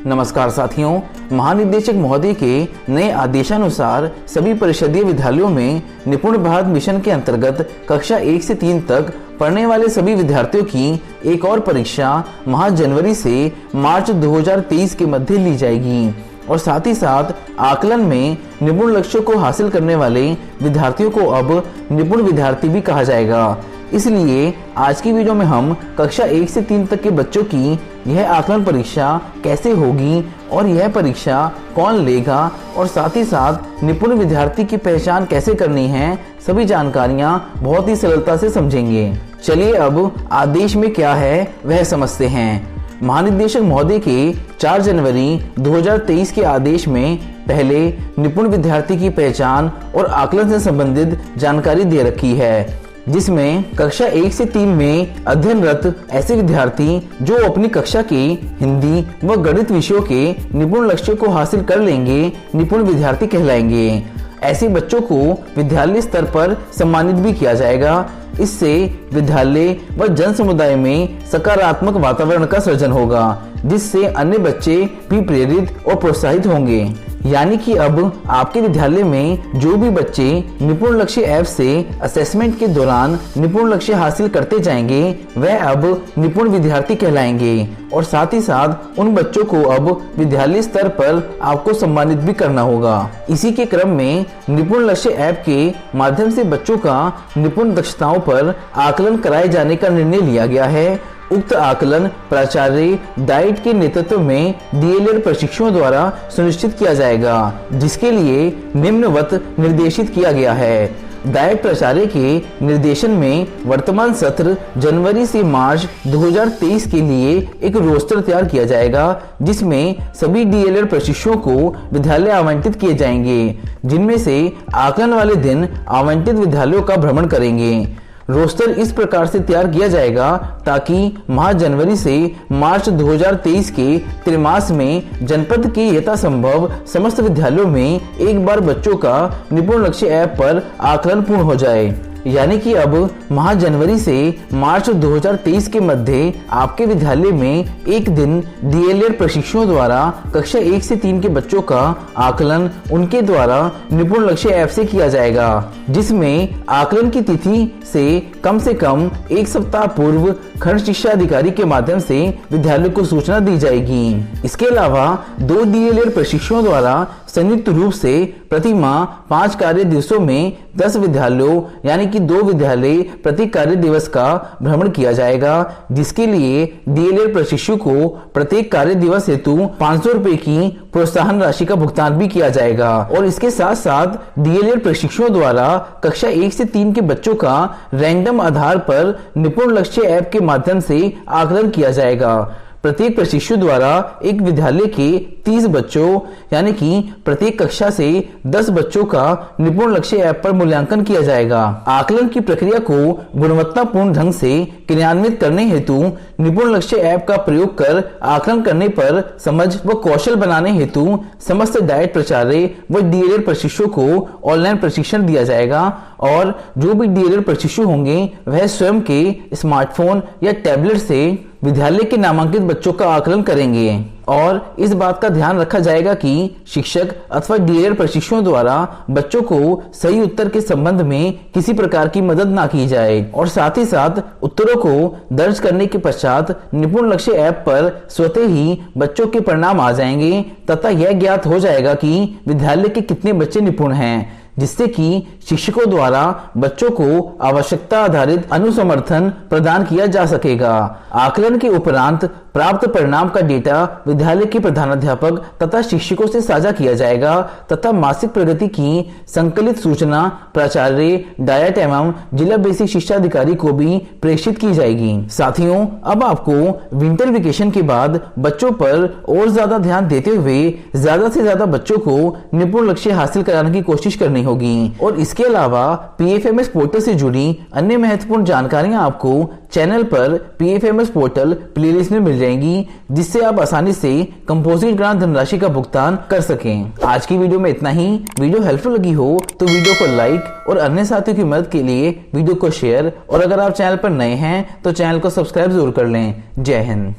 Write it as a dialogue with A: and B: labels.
A: नमस्कार साथियों, महानिदेशक महोदय के नए आदेशानुसार सभी परिषदीय विद्यालयों में निपुण भारत मिशन के अंतर्गत कक्षा 1 से 3 तक पढ़ने वाले सभी विद्यार्थियों की एक और परीक्षा माह जनवरी से मार्च 2023 के मध्य ली जाएगी और साथ ही साथ आकलन में निपुण लक्ष्यों को हासिल करने वाले विद्यार्थियों को अब निपुण विद्यार्थी भी कहा जाएगा। इसलिए आज की वीडियो में हम कक्षा 1 से 3 तक के बच्चों की यह आकलन परीक्षा कैसे होगी और यह परीक्षा कौन लेगा और साथ ही साथ निपुण विद्यार्थी की पहचान कैसे करनी है, सभी जानकारियां बहुत ही सरलता से समझेंगे। चलिए अब आदेश में क्या है वह समझते हैं। महानिदेशक महोदय के 4 जनवरी 2023 के आदेश में पहले निपुण विद्यार्थी की पहचान और आकलन से संबंधित जानकारी दे रखी है, जिसमें कक्षा 1 से 3 में अध्ययनरत ऐसे विद्यार्थी जो अपनी कक्षा के हिंदी व गणित विषयों के निपुण लक्ष्यों को हासिल कर लेंगे, निपुण विद्यार्थी कहलाएंगे। ऐसे बच्चों को विद्यालय स्तर पर सम्मानित भी किया जाएगा। इससे विद्यालय व जन समुदाय में सकारात्मक वातावरण का सृजन होगा, जिससे अन्य बच्चे भी प्रेरित और प्रोत्साहित होंगे। यानी कि अब आपके विद्यालय में जो भी बच्चे निपुण लक्ष्य ऐप से असेसमेंट के दौरान निपुण लक्ष्य हासिल करते जाएंगे, वह अब निपुण विद्यार्थी कहलाएंगे और साथ ही साथ उन बच्चों को अब विद्यालय स्तर पर आपको सम्मानित भी करना होगा। इसी के क्रम में निपुण लक्ष्य ऐप के माध्यम से बच्चों का निपुण दक्षताओं पर आकलन कराए जाने का निर्णय लिया गया है। उक्त आकलन प्राचार्य डाइट के नेतृत्व में डीएलएड प्रशिक्षुओं द्वारा सुनिश्चित किया जाएगा, जिसके लिए निम्नवत निर्देशित किया गया है। डाइट प्राचार्य के निर्देशन में वर्तमान सत्र जनवरी से मार्च 2023 के लिए एक रोस्टर तैयार किया जाएगा, जिसमें सभी डीएलएड प्रशिक्षुओं को विद्यालय आवंटित किए जाएंगे, जिनमें से आकलन वाले दिन आवंटित विद्यालयों का भ्रमण करेंगे। रोस्टर इस प्रकार से तैयार किया जाएगा ताकि माह जनवरी से मार्च 2023 के त्रैमास में जनपद के यथासंभव समस्त विद्यालयों में एक बार बच्चों का निपुण लक्ष्य ऐप पर आकलन पूर्ण हो जाए। यानी कि अब माह जनवरी से मार्च 2023 के मध्य आपके विद्यालय में एक दिन डीएलएड प्रशिक्षुओं द्वारा कक्षा 1 से 3 के बच्चों का आकलन उनके द्वारा निपुण लक्ष्य ऐप से किया जाएगा, जिसमें आकलन की तिथि से कम 1 सप्ताह पूर्व खंड शिक्षा अधिकारी के माध्यम से विद्यालय को सूचना दी जाएगी। इसके अलावा 2 डीएलएड प्रशिक्षुओं द्वारा संयुक्त रूप से प्रति माह 5 कार्य दिवसों में 10 विद्यालयों यानी कि 2 विद्यालय प्रति कार्य दिवस का भ्रमण किया जाएगा, जिसके लिए डीएलएड प्रशिक्षु को प्रत्येक कार्य दिवस हेतु 500 रुपए की प्रोत्साहन राशि का भुगतान भी किया जाएगा। और इसके साथ साथ डीएलएड प्रशिक्षुओं द्वारा कक्षा 1 से 3 के बच्चों का रैंडम आधार पर निपुण लक्ष्य ऐप के माध्यम से आकलन किया जाएगा। प्रत्येक प्रशिक्षु द्वारा एक विद्यालय के 30 बच्चों यानी कि प्रत्येक कक्षा से 10 बच्चों का निपुण लक्ष्य ऐप पर मूल्यांकन किया जाएगा। आकलन की प्रक्रिया को गुणवत्तापूर्ण ढंग से क्रियान्वित करने हेतु निपुण लक्ष्य ऐप का प्रयोग कर आकलन करने पर समझ व कौशल बनाने हेतु समस्त डाइट प्राचार्य व डीएलएड प्रशिक्षुओं को ऑनलाइन प्रशिक्षण दिया जाएगा और जो भी डीएलएड प्रशिक्षु होंगे वह स्वयं के स्मार्टफोन या टैबलेट से विद्यालय के नामांकित बच्चों का आकलन करेंगे। और इस बात का ध्यान रखा जाएगा कि शिक्षक अथवा डीएलएड प्रशिक्षुओं द्वारा बच्चों को सही उत्तर के संबंध में किसी प्रकार की मदद ना की जाए और साथ ही साथ उत्तरों को दर्ज करने के पश्चात निपुण लक्ष्य ऐप पर स्वतः ही बच्चों के परिणाम आ जाएंगे तथा यह ज्ञात हो जाएगा कि विद्यालय के कितने बच्चे निपुण हैं, जिससे कि शिक्षकों द्वारा बच्चों को आवश्यकता आधारित अनुसमर्थन प्रदान किया जा सकेगा। आकलन के उपरांत प्राप्त परिणाम का डेटा विद्यालय के प्रधानाध्यापक तथा शिक्षकों से साझा किया जाएगा तथा मासिक प्रगति की संकलित सूचना प्राचार्य, डायट एवं जिला बेसिक शिक्षा अधिकारी को भी प्रेषित की जाएगी। साथियों, अब आपको विंटर वेकेशन के बाद बच्चों पर और ज्यादा ध्यान देते हुए ज्यादा से ज्यादा बच्चों को निपुण लक्ष्य हासिल कराने की कोशिश करनी होगी और इसके अलावा पीएफएमएस पोर्टल से जुड़ी अन्य महत्वपूर्ण जानकारियां आपको चैनल पर पीएफएमएस पोर्टल प्लेलिस्ट में मिल जाएंगी, जिससे आप आसानी से कंपोजिट ग्रांट धनराशि का भुगतान कर सकें। आज की वीडियो में इतना ही। वीडियो हेल्पफुल लगी हो तो वीडियो को लाइक और अन्य साथियों की मदद के लिए वीडियो को शेयर और अगर आप चैनल पर नए हैं तो चैनल को सब्सक्राइब जरूर कर लें। जय हिंद।